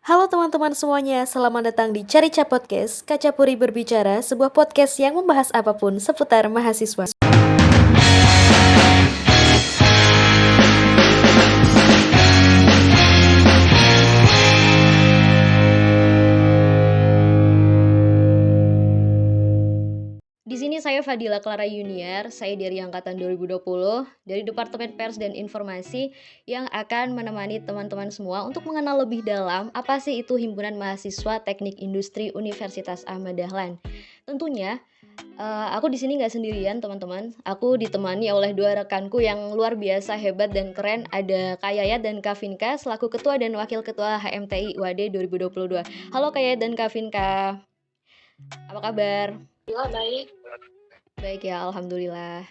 Halo teman-teman semuanya, selamat datang di Carica Podcast, Kaca Puri Berbicara, sebuah podcast yang membahas apapun seputar mahasiswa. Di sini saya Fadila Clara Yuniar, saya dari angkatan 2020 dari Departemen Pers dan Informasi yang akan menemani teman-teman semua untuk mengenal lebih dalam apa sih itu Himpunan Mahasiswa Teknik Industri Universitas Ahmad Dahlan. Tentunya aku di sini nggak sendirian teman-teman, aku ditemani oleh dua rekanku yang luar biasa hebat dan keren. Ada Kak Yayat dan Kak Vinka selaku Ketua dan Wakil Ketua HMTI UAD 2022. Halo Kak Yayat dan Kak Vinka, apa kabar? Baik. Baik ya, alhamdulillah.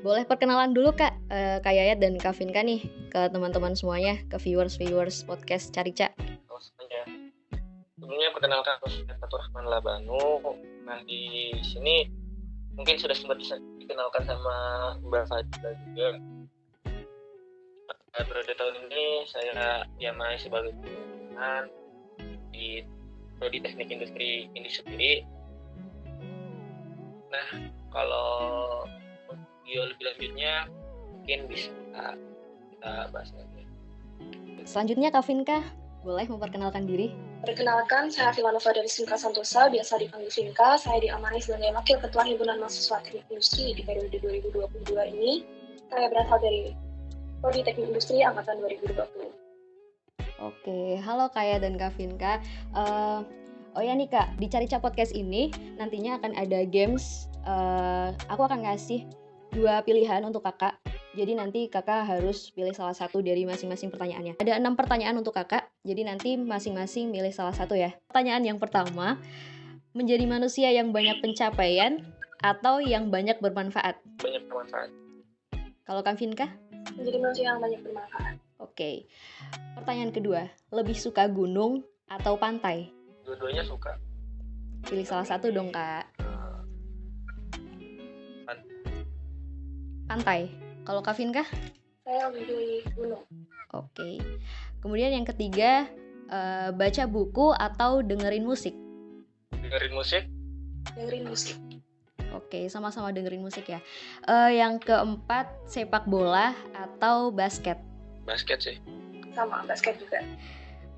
Boleh perkenalan dulu Kak, Kak Yayat dan Kak Vinka nih ke teman-teman semuanya, ke viewers podcast Carica. Sebelumnya perkenalkan saya Fatur Rahman Labanu. Nah, di sini mungkin sudah sempat dikenalkan sama Mbak Fadila juga. Periode tahun ini saya diamai sebagai pimpinan di Prodi Teknik Industri ini sendiri. Nah, kalau video lebih lanjutnya mungkin bisa kita bahas lagi. Selanjutnya Kak Vinka, boleh memperkenalkan diri? Perkenalkan, saya Vilanova dari Sinka Santosa, biasa dipanggil Vinka. Saya diamani sebagai Wakil Ketua Himpunan Mahasiswa Teknik Industri di periode 2022 ini. Saya berasal dari Prodi Teknik Industri Angkatan 2020. Oke, halo Kak Yayat dan Kak Vinka. Oh ya nih Kak, di Carica Podcast ini nantinya akan ada games. Aku akan ngasih 2 pilihan untuk kakak. Jadi nanti kakak harus pilih salah satu dari masing-masing pertanyaannya. Ada 6 pertanyaan untuk kakak, jadi nanti masing-masing milih salah satu ya. Pertanyaan yang pertama, menjadi manusia yang banyak pencapaian atau yang banyak bermanfaat? Banyak bermanfaat. Kalau Kak Vinka? Menjadi manusia yang banyak bermanfaat. Oke. Pertanyaan kedua, lebih suka gunung atau pantai? Dua-duanya suka. Pilih salah satu dong Kak. Pantai. Kalau Kak Vinka? Saya memilih gunung. Oke. Kemudian yang ketiga, baca buku atau dengerin musik? Dengerin musik. Dengerin musik. Oke, sama-sama dengerin musik ya. Yang keempat, sepak bola atau basket? Basket sih. Sama, basket juga.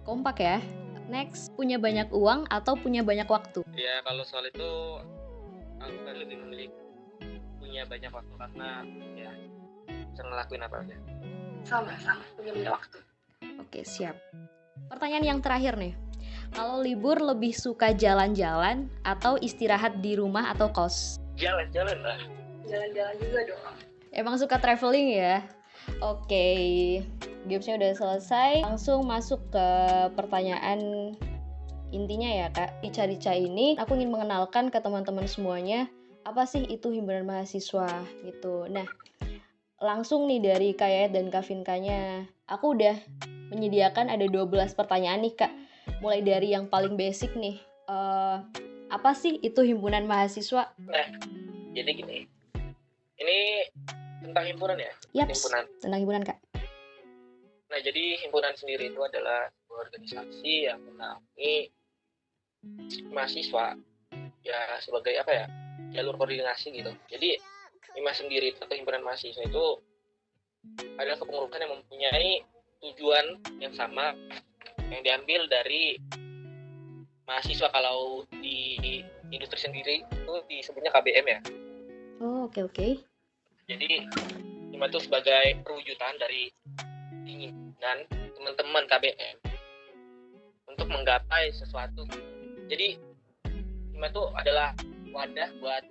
Kompak ya. Next, punya banyak uang atau punya banyak waktu? Ya, kalau soal itu aku kan lebih memilih punya banyak waktu karena ya bisa ngelakuin apa aja. Sama, punya banyak waktu. Oke, siap. Pertanyaan yang terakhir nih. Kalau libur lebih suka jalan-jalan atau istirahat di rumah atau kos? Jalan-jalan lah. Jalan-jalan juga dong. Emang suka traveling ya? Oke, gamesnya udah selesai. Langsung masuk ke pertanyaan intinya ya Kak. Di Carica ini aku ingin mengenalkan ke teman-teman semuanya apa sih itu himpunan mahasiswa gitu. Nah, langsung nih dari Kak Yayat dan Kak Vinkanya, aku udah menyediakan ada 12 pertanyaan nih Kak. Mulai dari yang paling basic nih, apa sih itu himpunan mahasiswa? Nah, jadi gini, ini tentang himpunan ya? Yaps, Himpunan. tentang himpunan Kak. Nah, jadi himpunan sendiri itu adalah sebuah organisasi yang menaungi mahasiswa ya sebagai apa ya, jalur koordinasi gitu. Jadi HIMA sendiri atau himpunan mahasiswa itu adalah kepengurusan yang mempunyai tujuan yang sama yang diambil dari mahasiswa. Kalau di industri sendiri itu disebutnya KBM ya. Oh, oke. Jadi HIMA itu sebagai perwujudan dari keinginan teman-teman KBM untuk menggapai sesuatu. Jadi HIMA itu adalah wadah buat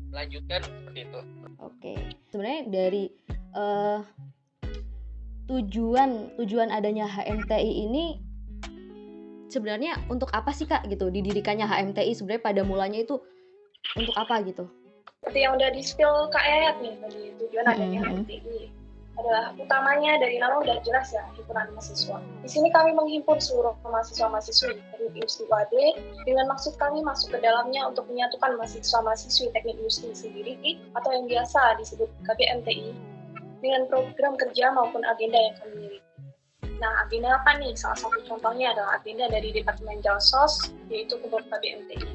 melanjutkan seperti itu. Oke. Sebenarnya dari tujuan adanya HMTI ini sebenarnya untuk apa sih Kak gitu? Didirikannya HMTI sebenarnya pada mulanya itu untuk apa gitu? Seperti yang udah di-spill Kak Yayat nih tadi, tujuan adanya HMTI adalah utamanya dari nama udah jelas ya, himpunan mahasiswa. Di sini kami menghimpun seluruh mahasiswa-mahasiswi teknik industri UAD dengan maksud kami masuk ke dalamnya untuk menyatukan mahasiswa-mahasiswi teknik industri sendiri atau yang biasa disebut KBMTI dengan program kerja maupun agenda yang kami miliki. Nah, agenda apa nih? Salah satu contohnya adalah agenda dari Departemen Jalsos, yaitu Ketua KBMTI.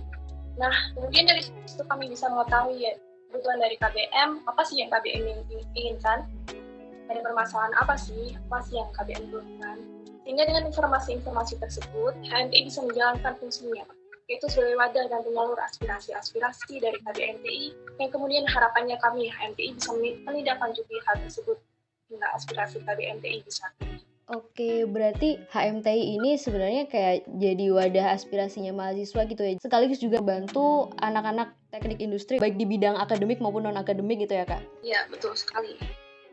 Nah, kemudian dari situ kami bisa mengetahui ya, kebutuhan dari KBM, apa sih yang KBM inginkan, dari permasalahan apa sih yang KBM butuhkan. Sehingga dengan informasi-informasi tersebut, HMTI bisa menjalankan fungsinya, yaitu sebagai wadah dan penyalur aspirasi-aspirasi dari KBMTI, yang kemudian harapannya kami HMTI bisa menindaklanjuti hal tersebut hingga aspirasi KBMTI bisa tinggi. Oke, berarti HMTI ini sebenarnya kayak jadi wadah aspirasinya mahasiswa gitu ya. Sekaligus juga bantu anak-anak teknik industri baik di bidang akademik maupun non-akademik gitu ya, Kak? Iya, betul sekali.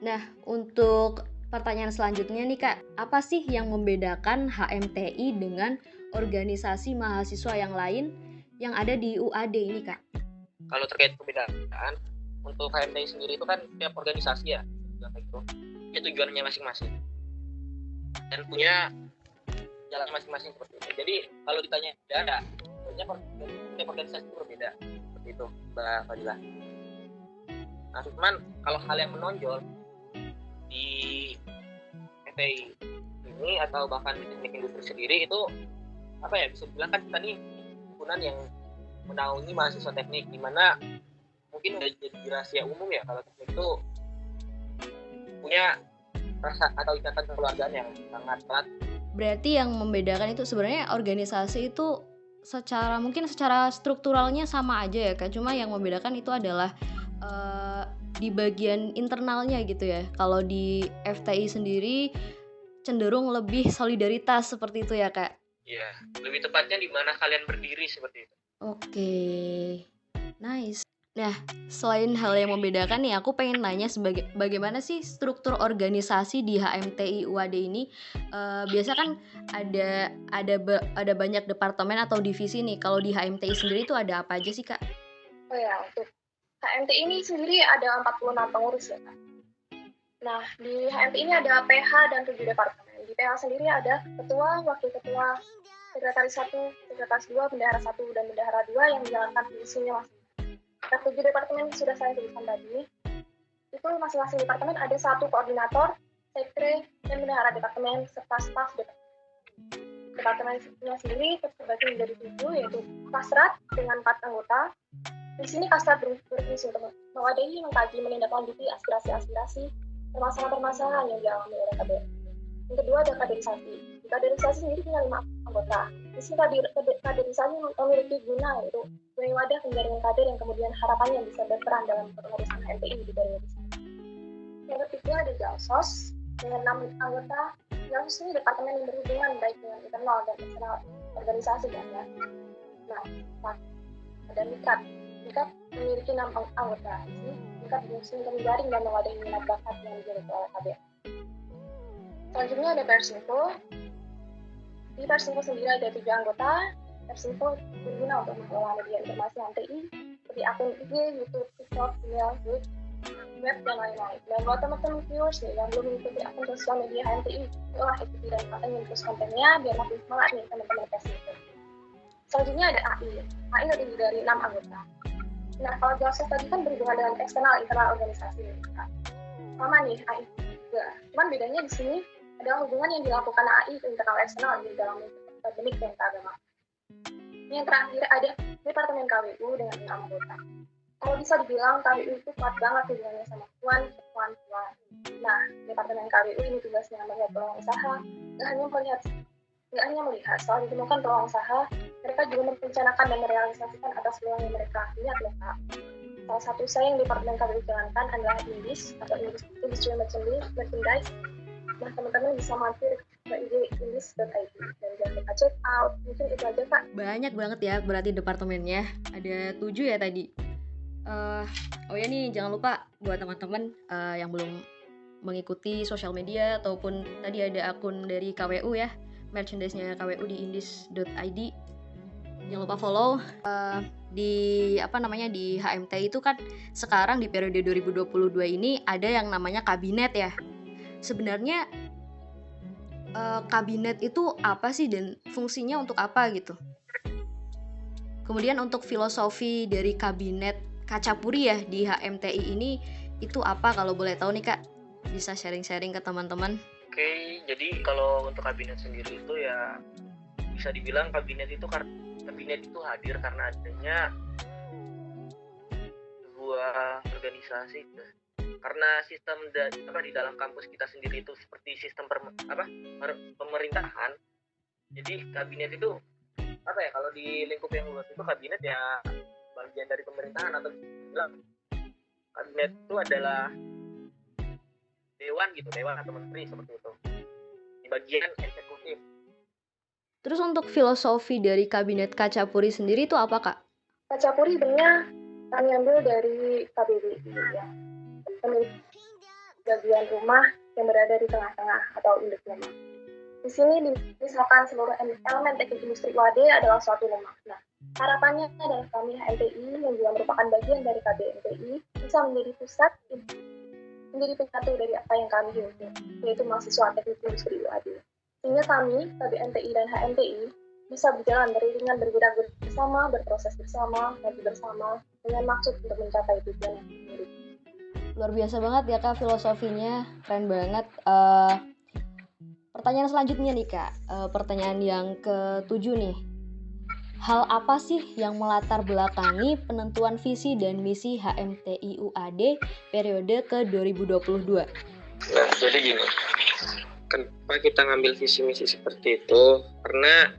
Nah, untuk pertanyaan selanjutnya nih, Kak. Apa sih yang membedakan HMTI dengan organisasi mahasiswa yang lain yang ada di UAD ini, Kak? Kalau terkait perbedaan, untuk HMTI sendiri itu kan tiap organisasi ya, itu tujuannya masing-masing dan punya jalan masing-masing seperti itu. Jadi kalau ditanya ada, banyak tiap organisasi itu berbeda seperti itu, Mbak Fadilah. Nah, cuman kalau hal yang menonjol di FTI ini atau bahkan di teknik industri sendiri itu apa ya, bisa dibilang kan kita nih himpunan yang menaungi mahasiswa teknik, di mana mungkin udah jadi rahasia umum ya kalau teknik itu punya rasa atau ikatan kekeluargaan yang sangat erat. Berarti yang membedakan itu sebenarnya organisasi itu secara strukturalnya sama aja ya, Kak. Cuma yang membedakan itu adalah di bagian internalnya gitu ya. Kalau di FTI sendiri cenderung lebih solidaritas seperti itu ya, Kak. Iya, lebih tepatnya di mana kalian berdiri seperti itu. Oke, nice. Nah, selain hal yang membedakan nih, aku pengen nanya bagaimana sih struktur organisasi di HMTI UAD ini? Biasa kan ada banyak departemen atau divisi nih. Kalau di HMTI sendiri itu ada apa aja sih, Kak? Oh ya, untuk HMTI ini sendiri ada 46 pengurus ya, Kak. Nah, di HMTI ini ada PH dan 7 departemen. Di PH sendiri ada ketua, wakil ketua, sekretaris 1, sekretaris 2, bendahara 1, dan bendahara 2 yang menjalankan fungsinya masing-masing. Nah, 7 departemen yang sudah saya sebutkan tadi, itu masing-masing departemen ada 1 koordinator, sekre, dan bendahara departemen, serta staf departemen. Departemennya sendiri terbagi menjadi 7, yaitu Kasrat dengan 4 anggota. Di sini Kasrat berfungsi untuk mewadahi, mengkaji, menindaklanjuti aspirasi-aspirasi, permasalahan-permasalahan yang dialami oleh KBM. Yang kedua ada kaderisasi. Di kaderisasi sendiri punya 5 anggota. Di sini kaderisasi memiliki guna, yaitu sebagai wadah penjaringan kader yang kemudian harapannya bisa berperan dalam pengurusan HMTI di kaderisasi. Yang ketiga ada Jalsos dengan 6 anggota. Jalsos ini departemen yang berhubungan baik dengan internal dan eksternal organisasi kan ya. Nah, ada Mikat. Mikat memiliki 6 anggota. Di sini Mikat berfungsi untuk menjaring dan mewadahi minat bakat yang dimiliki oleh KBM. Selanjutnya ada Persinfo. Di Persinfo sendiri ada 7 anggota. Persinfo berguna untuk mengelola media informasi HMTI seperti akun IG, YouTube, TikTok, email, web, dan lain-lain. Dan buat teman-teman viewers nih yang belum mengikuti akun sosial media HMTI, olah ikuti dan pakai terus kontennya biar makin semangat nih teman-teman Persinfo. Selanjutnya ada AI. AI terdiri dari 6 anggota. Nah, kalau Jalsos tadi kan berhubungan dengan eksternal internal organisasi. Sama nih AI juga. Cuman bedanya di sini adalah hubungan yang dilakukan AI ke internal eksternal di dalam akademik dan keagamaan. Yang terakhir ada Departemen KWU dengan 6 anggota. Kalau bisa dibilang KWU itu kuat banget hubungannya sama puan. Nah, Departemen KWU ini tugasnya melihat peluang usaha, nggak hanya melihat setelah ditemukan peluang usaha, mereka juga merencanakan dan merealisasikan atas peluang yang mereka lihat loh, Kak. Salah satu yang Departemen KWU jalankan adalah INDIS atau Industry Merchandise. Nah, teman-teman bisa mampir ke indis.id dan jangan lupa check out. Mungkin itu aja, Kak. Banyak banget ya berarti departemennya. Ada 7 ya tadi. Oh ya nih, jangan lupa buat teman-teman yang belum mengikuti sosial media ataupun tadi ada akun dari KWU ya, merchandise-nya KWU di indis.id. Jangan lupa follow. Di HMTI itu kan sekarang di periode 2022 ini ada yang namanya kabinet ya. Sebenarnya kabinet itu apa sih dan fungsinya untuk apa gitu? Kemudian untuk filosofi dari kabinet Kacapuri ya di HMTI ini itu apa, kalau boleh tahu nih Kak? Bisa sharing-sharing ke teman-teman. Oke, jadi kalau untuk kabinet sendiri itu ya bisa dibilang kabinet itu hadir karena adanya sebuah organisasi gitu. Karena sistem di dalam kampus kita sendiri itu seperti sistem pemerintahan. Jadi kabinet itu kalau di lingkup yang luas itu kabinet ya bagian dari pemerintahan, atau bilang kabinet itu adalah dewan atau menteri seperti itu di bagian eksekutif. Terus untuk filosofi dari kabinet Kacapuri sendiri itu apa, Kak? Kacapuri sebenarnya kami ambil dari KBBI ya, bagian rumah yang berada di tengah-tengah atau induk rumah. Di sini misalkan seluruh elemen teknik industri UAD adalah suatu rumah. Nah, harapannya adalah kami HMTI yang juga merupakan bagian dari KBMTI bisa menjadi pusat, menjadi penyatu dari apa yang kami himpun, yaitu mahasiswa teknik industri UAD. Sehingga kami, KBMTI dan HMTI, bisa berjalan beriringan, bergerak bersama, berproses bersama, maju bersama, dengan maksud untuk mencapai tujuan yang sendiri. Luar biasa banget ya, Kak, filosofinya. Keren banget. Pertanyaan selanjutnya nih, Kak. Pertanyaan yang ke-7 nih. Hal apa sih yang melatar belakangi penentuan visi dan misi HMTI UAD periode ke-2022? Nah, jadi gini. Kenapa kita ngambil visi misi seperti itu? Karena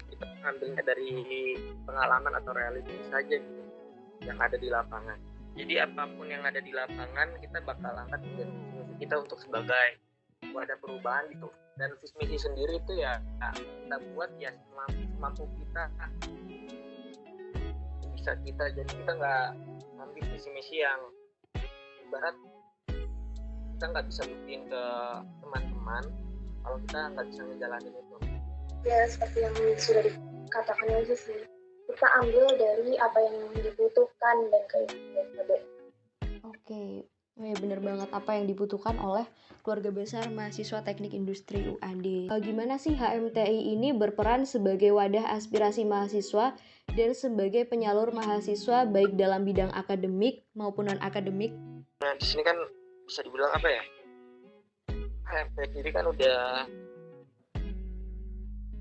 kita ngambilnya dari pengalaman atau realitas saja gitu, yang ada di lapangan. Jadi apapun yang ada di lapangan kita bakal angkat menjadi visi kita untuk sebagai wadah perubahan gitu. Dan visi misi sendiri itu ya kita buat ya semampu kita, bisa kita. Jadi kita nggak ambil visi misi yang ibarat kita nggak bisa buktiin ke teman-teman kalau kita nggak bisa ngejalanin itu. Ya seperti yang sudah dikatakan aja sih, kita ambil dari apa yang dibutuhkan dan kebutuhan. Oke, ya bener banget apa yang dibutuhkan oleh keluarga besar mahasiswa teknik industri UAD. Gimana sih HMTI ini berperan sebagai wadah aspirasi mahasiswa dan sebagai penyalur mahasiswa baik dalam bidang akademik maupun non-akademik? Nah di sini kan bisa dibilang HMTI sendiri kan udah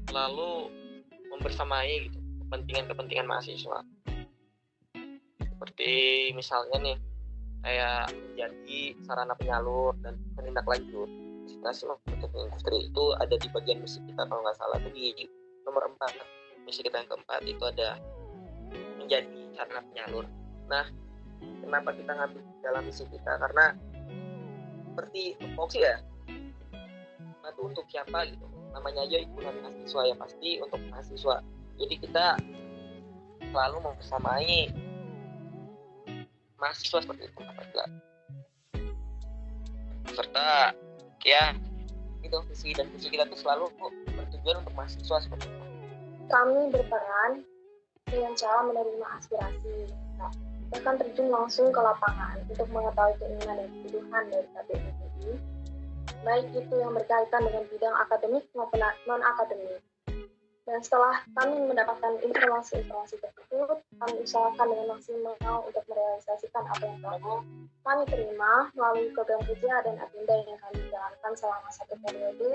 selalu membersamai gitu kepentingan mahasiswa. Seperti misalnya nih, kayak menjadi sarana penyalur dan penindaklanjut aspirasi untuk industri itu ada di bagian misi kita kalau nggak salah, itu di nomor 4, misi kita yang keempat itu ada menjadi sarana penyalur. Nah, kenapa kita ngambil dalam misi kita? Karena seperti tupoksi ya, itu untuk siapa gitu, namanya aja himpunan mahasiswa ya pasti untuk mahasiswa. Jadi kita selalu membersamai mahasiswa seperti itu apabila serta ya itu visi dan misi kita tuh selalu bertujuan untuk mahasiswa seperti itu. Kami berperan dengan cara menerima aspirasi, bahkan terjun langsung ke lapangan untuk mengetahui keinginan dan kebutuhan dari KBMTI, baik itu yang berkaitan dengan bidang akademik maupun non-akademik. Dan setelah kami mendapatkan informasi-informasi tersebut, kami usahakan dengan maksimal untuk merealisasikan apa yang telah kami terima melalui program kerja dan agenda yang kami jalankan selama 1 periode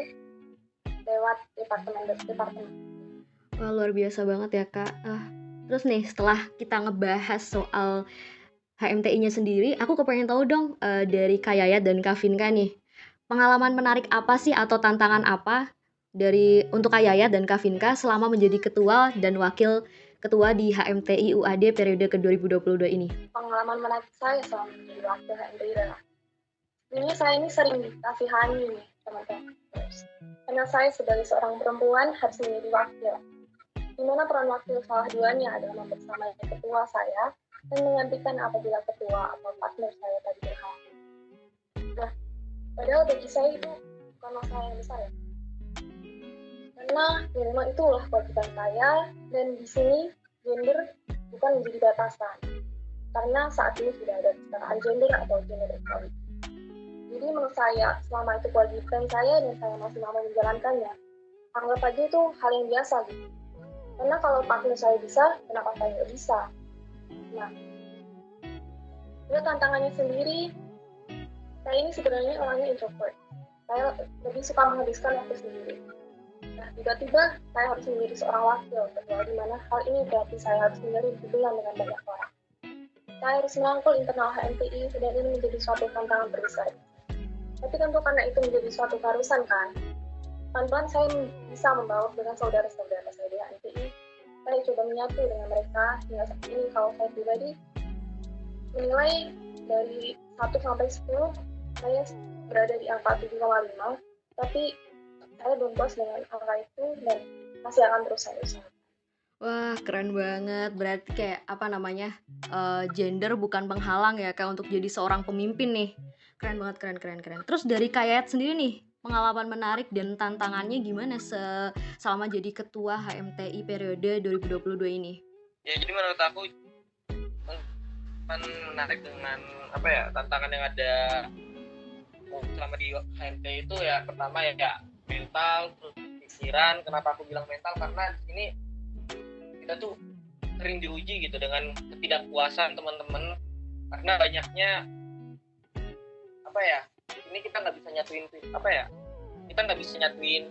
lewat departemen. Wah, luar biasa banget ya, Kak. Terus nih, setelah kita ngebahas soal HMTI-nya sendiri, aku kepengen tahu dong dari Kak Yayat dan Kak Vinka nih, pengalaman menarik apa sih atau tantangan apa untuk Kak Yayat dan Kak Vinka selama menjadi ketua dan wakil ketua di HMTI UAD periode ke-2022 ini? Pengalaman menarik saya selama menjadi wakil HMTI adalah sebenarnya saya ini sering dikasihani nih teman-teman, karena saya sebagai seorang perempuan harus menjadi wakil, di mana peran wakil salah duanya adalah membersamai ketua saya dan menggantikan apabila ketua atau partner saya tadi berhalangan. Nah, padahal bagi saya itu bukan masalah yang besar ya, karena memang itulah kewajiban saya, dan di sini gender bukan menjadi batasan, karena saat ini sudah ada kesetaraan gender atau gender equality. Jadi menurut saya, selama itu kewajiban saya dan saya masih mau menjalankannya, anggap aja itu hal yang biasa gitu. Karena kalau partner saya bisa, kenapa saya nggak bisa? Nah, itu tantangannya sendiri Saya ini sebenarnya orangnya introvert. Saya lebih suka menghabiskan waktu sendiri. Nah, tiba-tiba saya harus menjadi seorang wakil ketua, di mana hal ini berarti saya harus menjalin hubungan dengan banyak orang. Saya harus merangkul internal HMTI, dan ini menjadi suatu tantangan terbesar. Tapi tentu karena itu menjadi suatu keharusan kan, pelan-pelan saya bisa membaur dengan saudara-saudara saya di HMTI. Saya coba menyatu dengan mereka, hingga saat ini kalau saya pribadi menilai dari 1 sampai 10, saya berada di angka 7,5, tapi saya belum puas dengan angka itu dan masih akan terus saya usahakan. Wah, keren banget. Berarti kayak apa namanya? Gender bukan penghalang ya Kak untuk jadi seorang pemimpin nih. Keren banget, keren. Terus dari Kak Yayat sendiri nih, pengalaman menarik dan tantangannya gimana selama jadi ketua HMTI periode 2022 ini? Ya jadi menurut aku menarik dengan tantangan yang ada selama di HMTI itu ya, pertama ya mental, terus pikiran. Kenapa aku bilang mental? Karena di sini kita tuh sering diuji gitu dengan ketidakpuasan teman-teman karena banyaknya ini kita nggak bisa nyatuin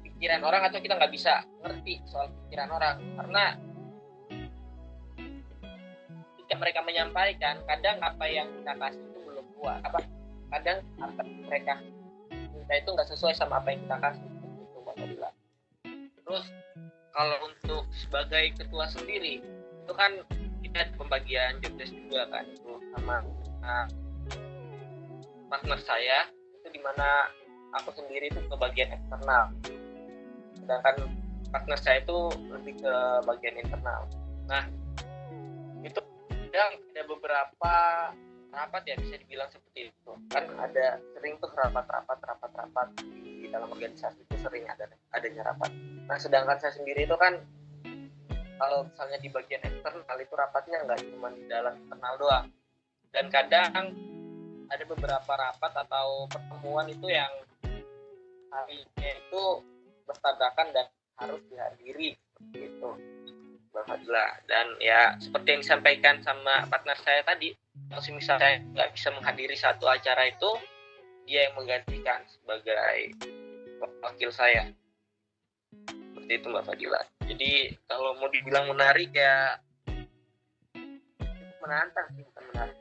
pikiran orang, atau kita nggak bisa ngerti soal pikiran orang karena ketika mereka menyampaikan, kadang apa yang kita kasih itu belum puas, kadang apa mereka minta itu nggak sesuai sama apa yang kita kasih gitu Mbak Nabila. Terus kalau untuk sebagai ketua sendiri itu kan kita ada pembagian job desk juga kan, itu sama partner saya, itu dimana aku sendiri itu ke bagian eksternal, sedangkan partner saya itu lebih ke bagian internal. Nah itu ada beberapa rapat ya, bisa dibilang seperti itu kan, ada sering tuh rapat di dalam organisasi itu sering adanya rapat. Nah sedangkan saya sendiri itu kan kalau misalnya di bagian eksternal itu rapatnya nggak cuma di dalam internal doang, dan kadang ada beberapa rapat atau pertemuan itu yang harinya itu bertabrakan dan harus dihadiri gitu Bang Fadila. Dan ya seperti yang disampaikan sama partner saya tadi, kalau misalnya saya nggak bisa menghadiri satu acara itu, dia yang menggantikan sebagai wakil saya. Seperti itu Mbak Fadila. Jadi kalau mau dibilang menarik ya menantang sih, bukan menarik.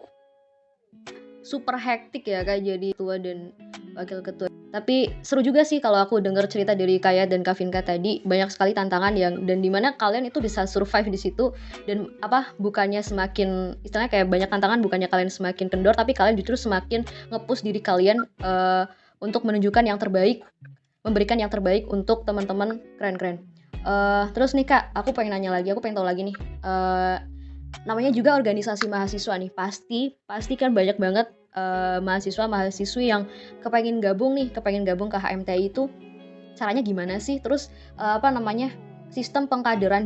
Super hektik ya Kak jadi ketua dan wakil ketua. Tapi seru juga sih kalau aku dengar cerita dari Kaya dan Kavinka tadi, banyak sekali tantangan dan dimana kalian itu bisa survive di situ, dan bukannya semakin istilahnya kayak banyak tantangan, bukannya kalian semakin kendor, tapi kalian justru semakin nge-push diri kalian untuk menunjukkan yang terbaik, memberikan yang terbaik untuk teman-teman. Keren. Terus nih Kak, aku pengen tahu lagi nih. Namanya juga organisasi mahasiswa nih, pasti kan banyak banget mahasiswa-mahasiswi yang kepengen gabung ke HMTI itu. Caranya gimana sih? Terus sistem pengkaderan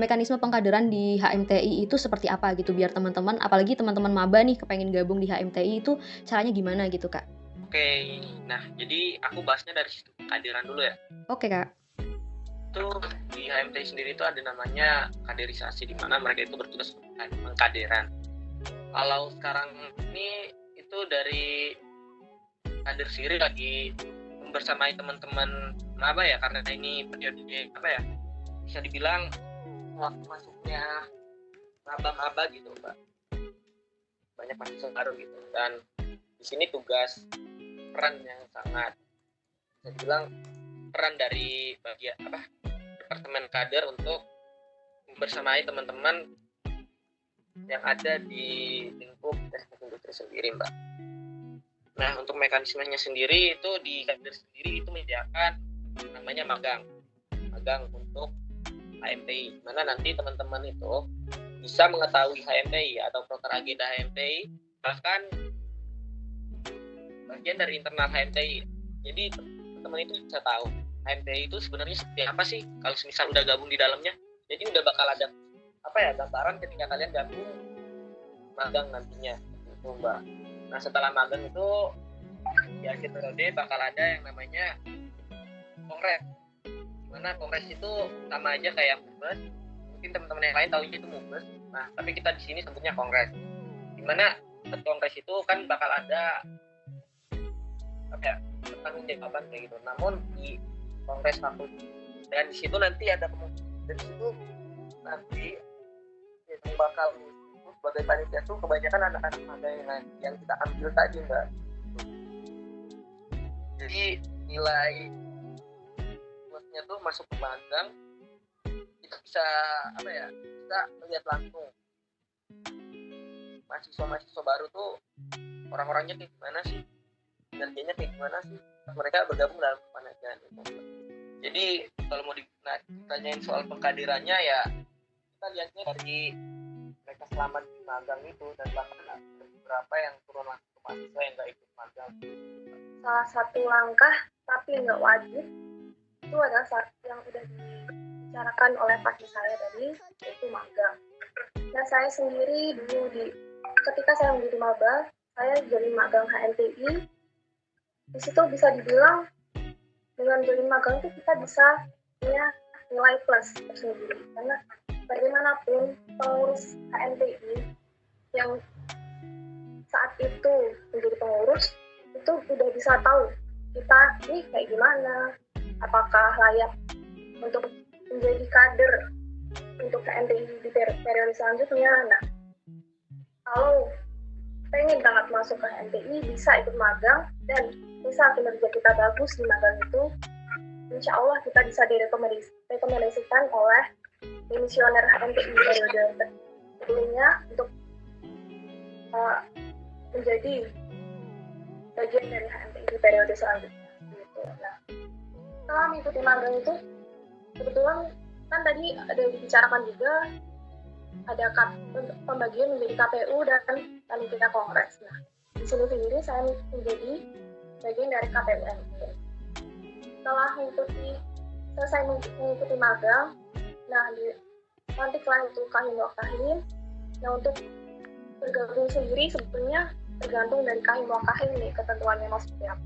mekanisme pengkaderan di HMTI itu seperti apa gitu, biar teman-teman, apalagi teman-teman maba nih kepengen gabung di HMTI itu caranya gimana gitu Kak? Oke, nah jadi aku bahasnya dari sistem pengkaderan dulu ya. Oke Kak. Itu di HMTI sendiri itu ada namanya kaderisasi, di mana mereka itu bertugas pengkaderan. Kalau sekarang ini itu dari kader sendiri lagi bersamai teman-teman maba ya, karena ini periode bisa dibilang waktu masuknya maba gitu Mbak, banyak mahasiswa baru gitu, dan di sini tugas peran yang sangat bisa dibilang peran dari bagian departemen kader untuk bersamai teman-teman yang ada di lingkup teknik industri sendiri Mbak. Nah untuk mekanismenya sendiri itu di kader sendiri itu menyediakan namanya magang untuk HMTI, mana nanti teman-teman itu bisa mengetahui HMTI atau proker agenda HMTI, bahkan bagian dari internal HMTI. Jadi teman-teman itu bisa tahu HMTI itu sebenarnya seperti apa sih kalau misal udah gabung di dalamnya. Jadi udah bakal ada gambaran ketika kalian gabung magang nantinya gitu Mbak. Nah setelah magang itu di akhir periode bakal ada yang namanya kongres, dimana kongres itu sama aja kayak mubes, mungkin teman-teman yang lain tahu itu mubes. Nah tapi kita di sini sebutnya kongres, dimana ikut kongres itu kan bakal ada apa ya, pertanggung jawaban kayak gitu. Namun di kongres fakultas dan di situ nanti ada dan di situ nanti yang bakal sebagai panitia tuh kebanyakan anak-anak magang yang kita ambil tadi Mbak. Jadi nilai plusnya tuh masuk ke magang kita bisa apa ya, kita lihat langsung mahasiswa baru tuh orang-orangnya kayak gimana sih, kinerjanya kayak gimana sih pas mereka bergabung dalam kepanitiaan itu. Jadi kalau mau ditanyain soal pengkaderannya ya kita lihatnya dari mereka selama di magang itu, dan bahkan ada beberapa yang turun langsung ke mahasiswa yang nggak ikut magang. Salah satu langkah tapi nggak wajib itu adalah yang udah dibicarakan oleh pasien saya tadi, yaitu magang. Nah, saya sendiri dulu ketika saya menjadi maba, saya jadi magang HMTI. Di situ bisa dibilang dengan jadi magang itu kita bisa punya nilai plus tersendiri, karena bagaimanapun pengurus HMTI yang saat itu menjadi pengurus itu udah bisa tahu kita ini kayak gimana, apakah layak untuk menjadi kader untuk HMTI di periode selanjutnya. Nah, kalau pengen banget masuk ke HMTI bisa ikut magang, dan misal kinerja kita bagus di magang itu, insya Allah kita bisa direkomendasikan oleh dimisioner HMTI periode sebelumnya untuk menjadi bagian dari HMTI di periode selanjutnya. Gitu. Nah, setelah mengikuti magang itu, kebetulan kan tadi ada dibicarakan juga ada pembagian menjadi KPU dan panitia kongres. Nah, di sini sendiri saya menjadi bagian dari KPU MT. Setelah selesai mengikuti magang, nah nantilah itu kahim wakahim. Nah, untuk bergabung sendiri sebenarnya tergantung dari kahim wakahim nih ketentuannya seperti apa.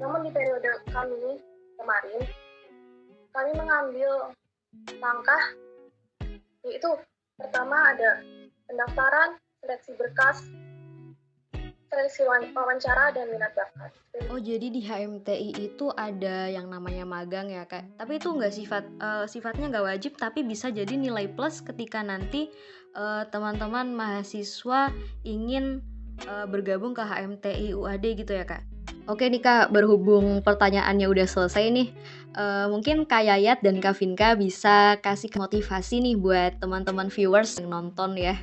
Namun di periode kami kemarin, kami mengambil langkah yaitu pertama ada pendaftaran, seleksi berkas, seleksi wawancara, dan minat bakat. Oh, jadi di HMTI itu ada yang namanya magang ya Kak. Tapi itu nggak sifatnya nggak wajib, tapi bisa jadi nilai plus ketika nanti teman-teman mahasiswa ingin bergabung ke HMTI UAD gitu ya Kak. Oke nih Kak, berhubung pertanyaannya udah selesai nih, mungkin Kak Yayat dan Kak Vinka bisa kasih motivasi nih buat teman-teman viewers yang nonton ya,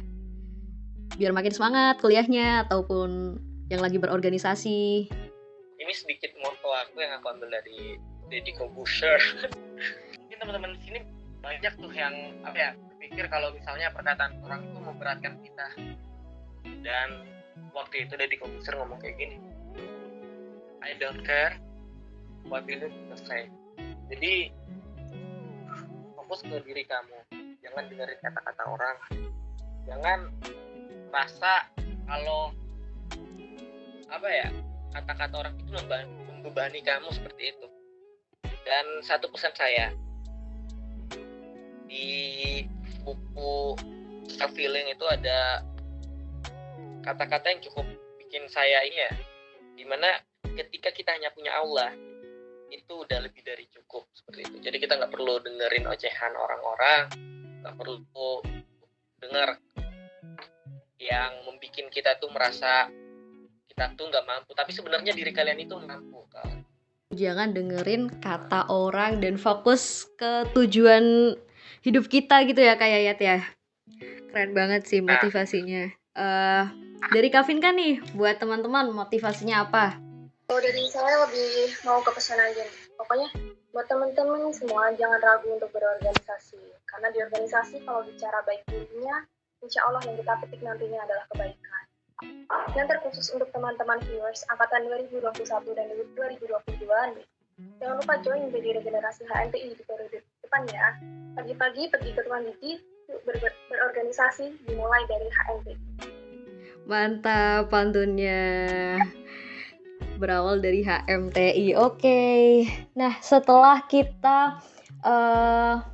biar makin semangat kuliahnya ataupun yang lagi berorganisasi. Ini sedikit moto aku yang aku ambil dari Deddy Corbuzier. Mungkin teman-teman di sini banyak tuh yang apa ya, berpikir kalau misalnya perkataan orang itu memberatkan kita. Dan waktu itu Deddy Corbuzier ngomong kayak gini, I don't care what you say. Jadi fokus ke diri kamu, jangan dengerin kata-kata orang, jangan merasa kalau apa ya, kata-kata orang itu membebani kamu seperti itu. Dan satu pesan saya di buku Self Healing itu ada kata-kata yang cukup bikin saya ini ya, dimana ketika kita hanya punya Allah itu udah lebih dari cukup seperti itu. Jadi kita nggak perlu dengerin ocehan orang-orang, nggak perlu dengar yang membuat kita tuh merasa kita tuh nggak mampu, tapi sebenarnya diri kalian itu mampu kan. Jangan dengerin kata orang dan fokus ke tujuan hidup kita gitu ya Kak Yayat ya. Keren banget sih motivasinya. Dari Kak Vinka nih, buat teman-teman motivasinya apa? Kalau dari saya lebih mau ke pesan aja nih. Pokoknya buat teman-teman semua jangan ragu untuk berorganisasi. Karena di organisasi kalau bicara baik dirinya, insya Allah yang kita petik nantinya adalah kebaikan. Dan terkhusus untuk teman-teman viewers angkatan 2021 dan 2022 nih, jangan lupa join menjadi regenerasi HMTI di periode depan ya. Pagi-pagi pergi ke ruang Diki, berorganisasi dimulai dari HMTI. Mantap pantunnya. Berawal dari HMTI. Oke. Nah, setelah kita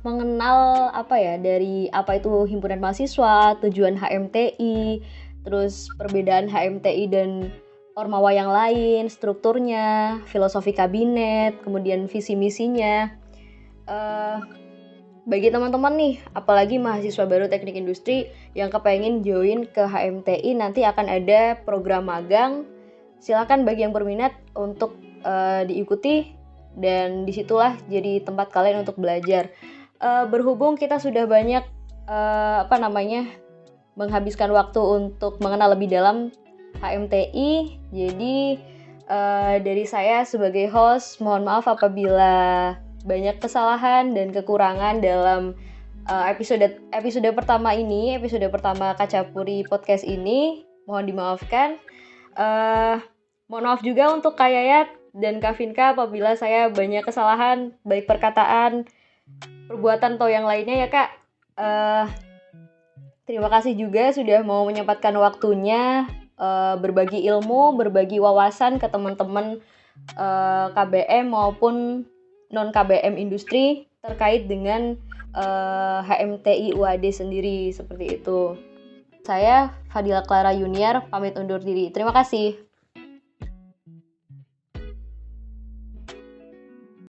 mengenal apa ya, dari apa itu himpunan mahasiswa, tujuan HMTI, terus perbedaan HMTI dan Ormawa yang lain, strukturnya, filosofi kabinet, kemudian visi misinya. Bagi teman-teman nih, apalagi mahasiswa baru teknik industri yang kepengen join ke HMTI, nanti akan ada program magang. Silakan bagi yang berminat untuk diikuti, dan disitulah jadi tempat kalian untuk belajar. Berhubung kita sudah banyak menghabiskan waktu untuk mengenal lebih dalam HMTI, jadi dari saya sebagai host, mohon maaf apabila banyak kesalahan dan kekurangan dalam episode pertama ini, episode pertama Kacapuri Podcast ini. Mohon dimaafkan. Mohon maaf juga untuk Kak Yayat dan Kak Vinka apabila saya banyak kesalahan, baik perkataan, perbuatan atau yang lainnya ya Kak. Terima kasih juga sudah mau menyempatkan waktunya berbagi ilmu, berbagi wawasan ke teman-teman KBM maupun non KBM industri terkait dengan HMTI UAD sendiri, seperti itu. Saya Fadila Clara Yuniar pamit undur diri. Terima kasih.